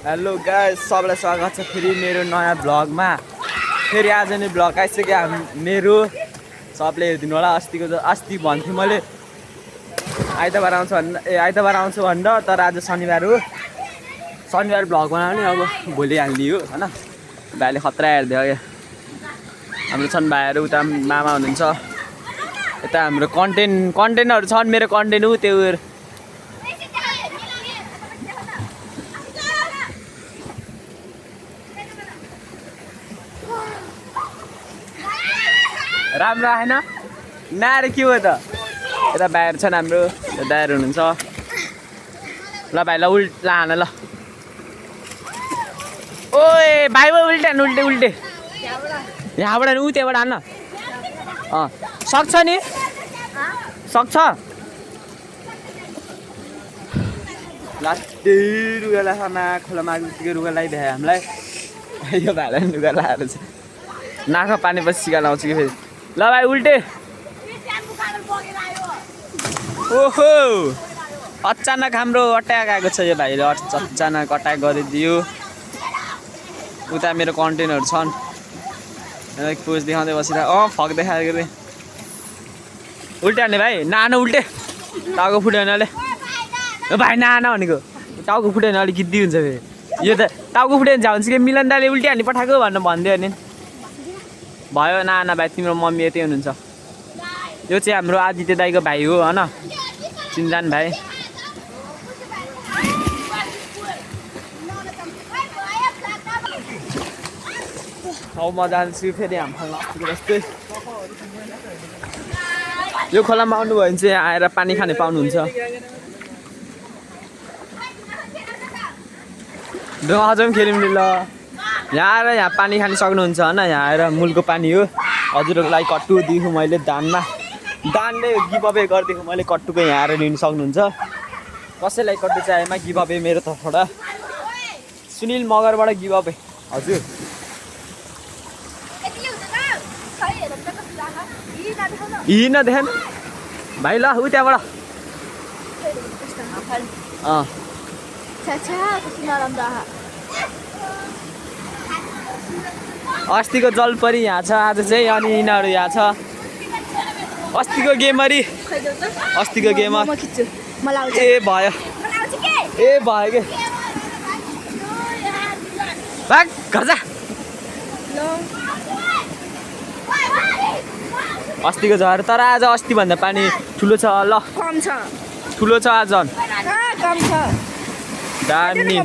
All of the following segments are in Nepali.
हेलो गाइस, सबैलाई स्वागत छ फेरि मेरो नयाँ भ्लगमा। फेरि आज नै भ्लग आइसक्यो मेरो। सबले हेरिदिनु होला। अस्ति भन्थेँ मैले आइतबार आउँछु भनेर, तर आज शनिबार हो। शनिबार भ्लग बनाउने अब भोलि हाल्ने हो हैन। भाइले खतरा हेरिदियो क्या। हाम्रो छन् भाइहरू, उता मामा हुनुहुन्छ, यता हाम्रो कन्टेन्टहरू छन्। मेरो कन्टेन्ट हो त्यो। राम्रो आएन नारे के हो त। यता भाइहरू छन् हाम्रो, दाइहरू हुनुहुन्छ। ल भाइलाई उल्टा हान ल। ओए भाइ उल्टे यहाँबाट उ त्यहाँबाट हान्न। सक्छ नि, सक्छ। लास्टै रुगा लाखामा खोलामा आगोतिर रुगा लगाइदिए हामीलाई। यो भाइलाई रुगा लगाएर चाहिँ नाकमा पानी पछि सिका लाउँछु कि फेरि। ल भाइ उल्टे। ओहो अचानक हाम्रो अट्याक आएको छ। यो भाइले अचानक अट्याक गरिदियो। उता मेरो कन्टेन्टहरू छन्। पोज देखाउँदै बसिरहेको। फक देखाएको रे। उल्टे हान्ने भाइ, नहान उल्टे। टाउको फुट्यो भने अहिले भाइ नहान भनेको। टाउको फुट्यो भने अलिक गिद्दी हुन्छ फेरि। यो त टाउको फुट्यो भने हुन्छ कि मिलन दाले उल्टे हान्ने पठाएको भनेर भनिदियो नि। भयो नहान भाइ, तिम्रो मम्मी यतै हुनुहुन्छ। यो चाहिँ हाम्रो आदित्य दाईको भाइ हो हैन, चिन्जान भाइ। अब म जान्छु फेरि हाम्रो जस्तै। यो खोलामा आउनुभयो भने चाहिँ आएर पानी खाने पाउनुहुन्छ। अझ पनि खेल्यौँ नि ल। यहाँ आएर यहाँ पानी खान सक्नुहुन्छ होइन। यहाँ आएर मूलको पानी हो। हजुरहरूको लागि कट्टु दिएको मैले दानमा। दानले गिभअवे गरिदिएको मैले कट्टुको। यहाँ आएर लिन सक्नुहुन्छ। कसैलाई कट्टु चाहिएमा गिभअवे मेरो तर्फबाट। सुनिल मगरबाट गिभअवे। हजुर हिँड्न देखान भाइ ल उ त्यहाँबाट। अस्तिको जलपरी यहाँ छ आज चाहिँ, अनि यिनीहरू यहाँ छ। अस्तिको गेमरी, अस्तिको गेमर। ए भयो के भाग घर जा। अस्तिको झर, तर आज अस्तिभन्दा पानी ठुलो छ ल। कम छ, ठुलो छ आज झन्। कम छ। दामी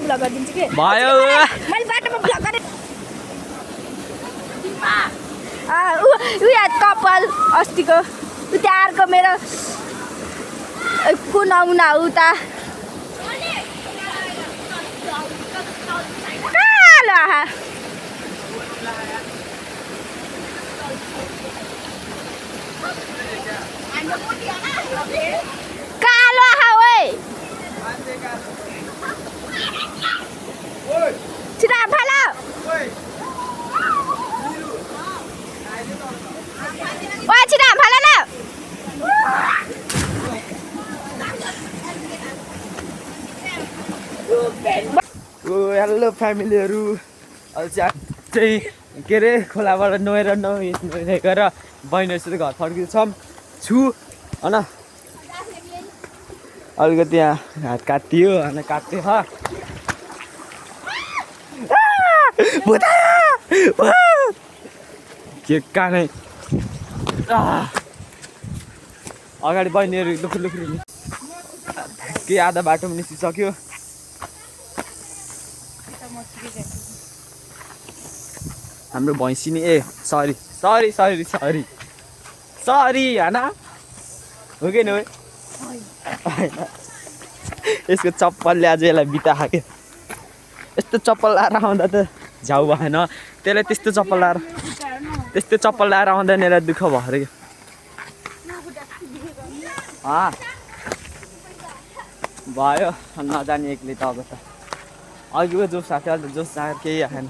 भयो। मैले बाटोमा ब्लक गरे। उ या कपाल अस्तिको उता अर्को मेरो कुन आउना उता कालो हावे छिटा फाला। ओए छिटा फाला ल। हेलो फ्यामिलीहरू, अहिले चाहिँ के अरे खोलाबाट नुहाइरहेर बहिनीहरूसित घर फर्किन्छौँ छु होइन। अलिकति यहाँ हात काटियो होइन, काट्यो के काने। अगाडि बहिनीहरू लुख्री के आधा बाटोमा निस्किसक्यो। हाम्रो भैँसी नि सरी होइन हो कि नि। यसको चप्पलले आज यसलाई बिता खायो। यस्तो चप्पल लाएर आउँदा त झ्याउ भएन। त्यसलाई त्यस्तो चप्पल लाएर आउँदैन। यसलाई दुःख भयो अरे। भयो नजाने एक्लै त अब त। अघिको जोस आएको थियो, अहिले त जोस आएर केही आएन।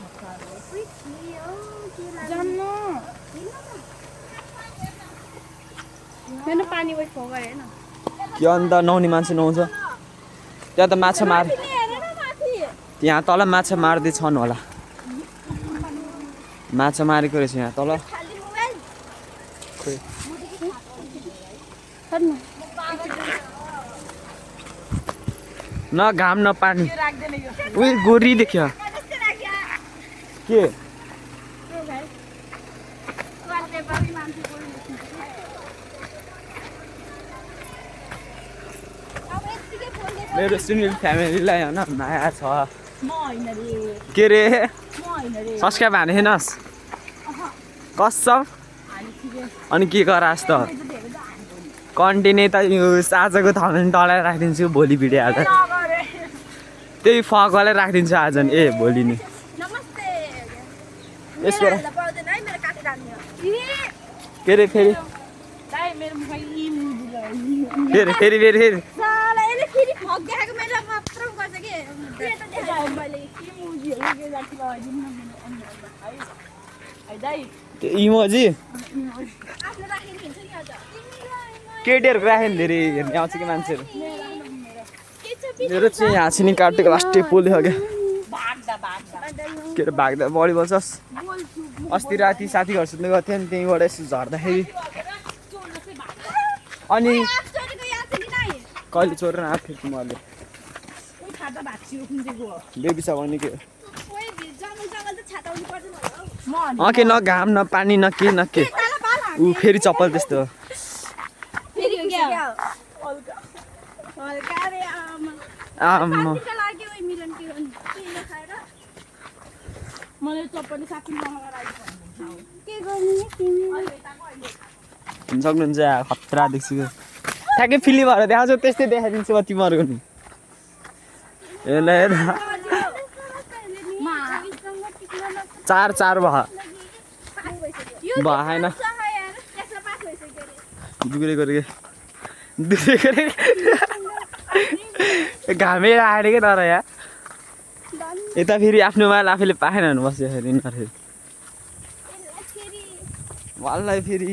के अन्त नुहाउने मान्छे नुहाउँछ। त्यहाँ त माछा मार त्यहाँ तल माछा मार्दैछन् होला माछा मारेको रहेछ यहाँ तल खाली मोबाइल खोइ न घाम न पानी उयो गोरी देख्यो के मेरो सुनिल फ्यामिलीलाई होइन माया छ के रे सब्सक्राइब हानेनस् कसम अनि के गरास् त कन्टिन्यू त यो आजको थाउजन्ड डलर राखिदिन्छु भोलि भिडियो आज त्यही फकवालै राखिदिन्छु आज नि ए भोलि नि यसको के रे फेरि फेरि फेरि फेरि फेरि इमोजी केटीहरूको राख्यो नि धेरै हेर्ने आउँछ कि मान्छेहरू मेरो चाहिँ यहाँ छिनी काटेको लास्टै पोल्यो क्या के अरे भाग्दा बढी बल्छस् अस्ति राति साथीहरूसँग गएको थियो नि त्यहीँबाट यसो झर्दाखेरि अनि कहिले चोरेर आएको थियो मैले बेबी छ भने के के न घाम न पानी न के ऊ फेरि चप्पल त्यस्तो सक्नुहुन्छ खतरा देख्छु ठ्याक्कै फिल्महरू देखाउँछ त्यस्तै देखाइदिन्छु म तिमीहरूको नि चार भयो भएन दुग्रे गरेको घामै आएर के तर यहाँ यता फेरि आफ्नो माल आफैले पाएन भने बस्यो फेरि फेरि माललाई फेरि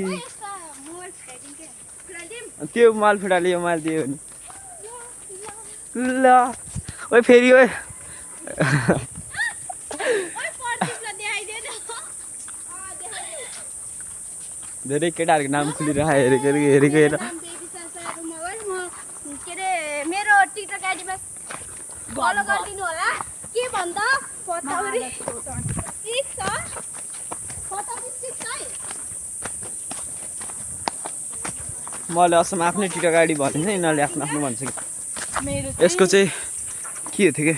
त्यो माल फुटाले यो माल दियो भने ल ओ फेरि ओ धेरै केटाहरूको नाम खुलिरहेको हेरेको हेर मेरो टिकटक आइडीमा फलो गरिदिनु होला के भन्दा पताउरी 6 छ पताउरी 6 है मैले असम आफ्नै टिकटक आइडी भनेँ नि यिनीहरूले आफ्नो आफ्नो भन्छ कि यसको चाहिँ के थियो कि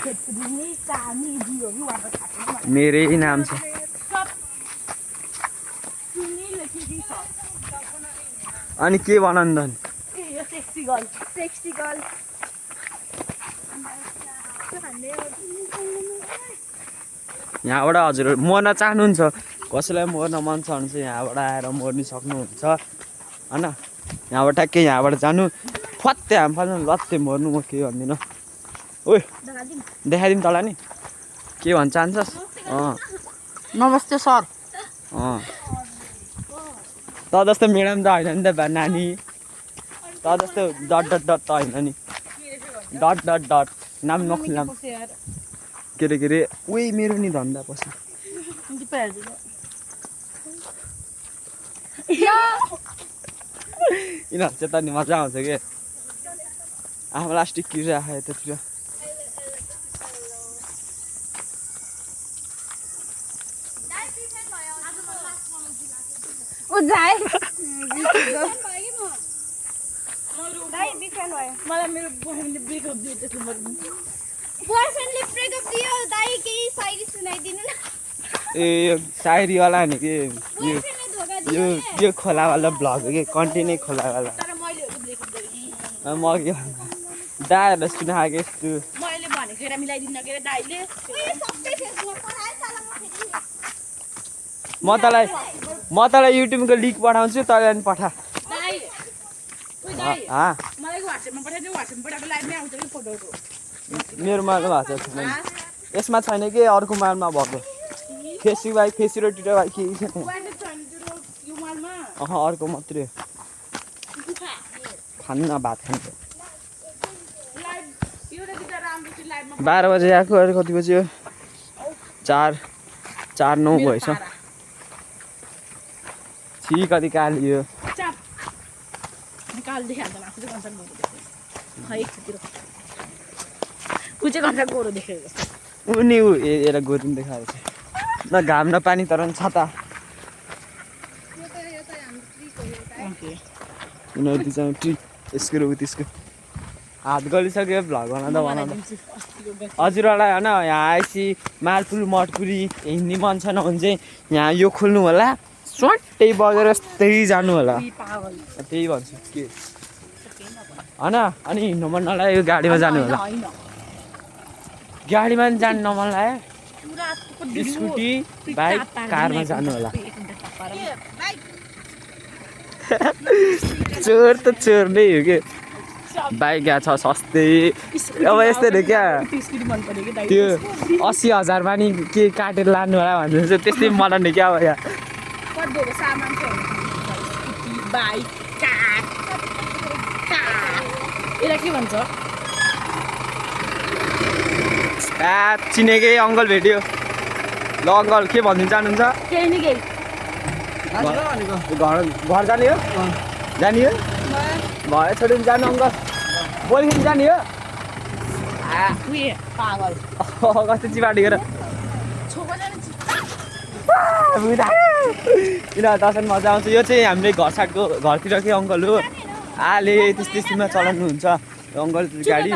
मेरै नाम छ अनि के बनाउनु त सेक्सी गर्ल यहाँबाट हजुर मर्न चाहनुहुन्छ कसैलाई मर्न मन छ भने चाहिँ यहाँबाट आएर मर्नु सक्नुहुन्छ होइन यहाँबाट ट्याक्कै यहाँबाट जानु फत्ते हाम फाल्नु लत्ते मर्नु म के भन्दिनँ ओइ देखाइदिउँ तँलाई नि के भन्न चाहन्छस् नमस्ते सर त जस्तो म्याडम त होइन नि त नानी त जस्तो डट डट डट त होइन नि डट डट डट नाम नखुल्लाम के अरे उही मेरो नि धन्दा पछि यिनीहरू चाहिँ त नि मजा आउँछ कि आफू प्लास्टिक किरिराख यतातिर मलाई मेरो बोयफ्रेन्डले ब्रेकअप दियो त्यसले बोयफ्रेन्डले ब्रेकअप दियो दाइ केही शायरी सुनाइदिनु न ए यो शायरीवाला नि के बोयफ्रेन्डले धोका दियो यो खोलावाला ब्लग हो कि कन्टिन्यू खोलावाला तर मैले हो ब्रेकअप गरेँ म के दाहरू सुनाएको यस्तो मैले भनेको एउटा मिलाइदिन के दाइले सबै फेसबुकमा पठाए साला म म तँलाई युट्युबको लिङ्क पठाउँछु तँलाई पनि पठा दाइ ओइ दाइ मलाई WhatsApp मा पठाइदियो WhatsApp मा पठाएको लाइभमै आउँछ कि फोटोहरु मेरोमा भएको छैन यसमा छैन कि अर्को मालमा भएको फेसबुक भाइ फेसबुक र ट्विटर भाइ केही छैन यो मालमा अर्को मात्रै खानु न भात खान्छ लाइभ एउटा गिटार राम्रो चाहिँ लाइभमा 12 बजे आएको अहिले कति बज्यो 4:09 भएछ छि कति कालियो चाप निकाल दिइहाल्दैन आफू चाहिँ कन्सर्ट गोरो देखेको खै यतिरो ऊ चाहिँ कन्सर्ट गोरो देखेको उनी एउटा गोरुन देखाएको छ न घाम न पानी तर छ त उनीहरू दुईजना ट्री यसको र त्यसको हात गलिसक्यो भ्लग बनाउँदा हजुरहरूलाई होइन यहाँ आएपछि मालपुर मठपुरी हिँड्ने मन छैन भने चाहिँ यहाँ यो खोल्नु होला स्वाटै बगेर यस्तै जानु होला त्यही भन्छु के होइन अनि हिँड्नु मन नलाग्यो गाडीमा जानु होला गाडीमा पनि जानु नमन लाग्यो स्कुटी बाइक कारमा जानु होला चोर त चोर नै हो कि बाइक यहाँ छ सस्तै अब यस्तै क्या त्यो 80,000मा नि के काटेर लानु होला भन्नु चाहिँ त्यस्तै मनाउने क्या अब यहाँ के भन्छ चिनेकै अङ्कल भेट्यो ल अङ्कल के भनिदिनु चाहनुहुन्छ केही नि केही घर जाने हो जाने हो भयो छोडेर जानु अङ्कल बोलिकन जाने हो पागल कस्तो चिपाटी गरेर किन दर्शन मजा आउँछ यो चाहिँ हामीले घर साइडको घरतिरकै अङ्कल हो आले त्यस्तैमा चलाउनुहुन्छ अङ्कल गाडी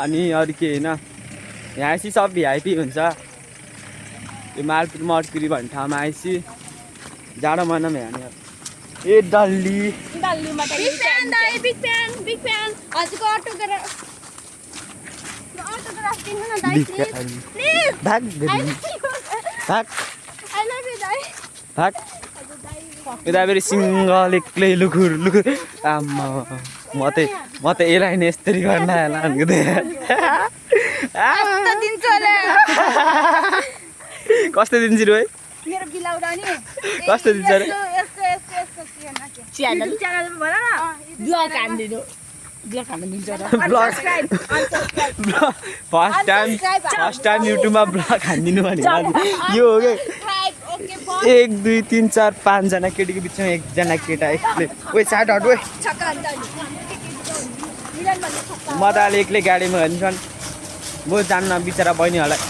अनि अरू के होइन यहाँ चाहिँ सब भिआइपी हुन्छ यो मालपुर मठपुरी भन्ने ठाउँमा आएपछि जाडो महिनामा हेर्ने ए डल्ली यता फेरि सिङ्गल एक्लै लुखुर लुखुर आम्मा म त यसलाई नै यस्तरी गर्न होला भनेको कस्तो दिन्छु रे मेरो बिलाउरा नि कस्तो दिन्छ रे फर्स्ट टाइम युट्युबमा ब्लग हानिदिनु भनेको यो हो कि 1 2 3 4 5 जना केटीको बिचमा एकजना केटा एक्लै ओइ साइड हट ओइ म त अहिले एक्लै गाडीमा हिँड्छन् म जान्न बिचरा बहिनीहरूलाई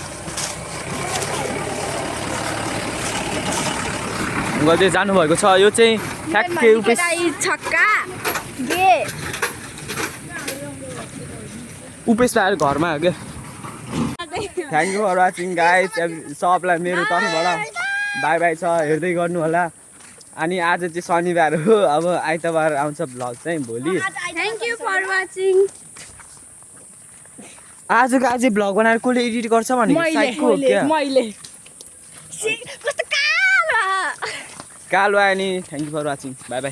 गर्दै जानुभएको छ यो चाहिँ ठ्याक्कै उपेश भाइ घरमा हो क्या thank you for watching guys सबलाई मेरो तर्फबाट बाई बाई छ हेर्दै गर्नु होला अनि आज चाहिँ शनिबार हो अब आइतबार आउँछ भ्लग चाहिँ भोलि थ्याङ्क यू फर वाचिङ आजको आज भ्लग बनाएर कसले एडिट गर्छ भने कालो आयो नि thank you for watching bye by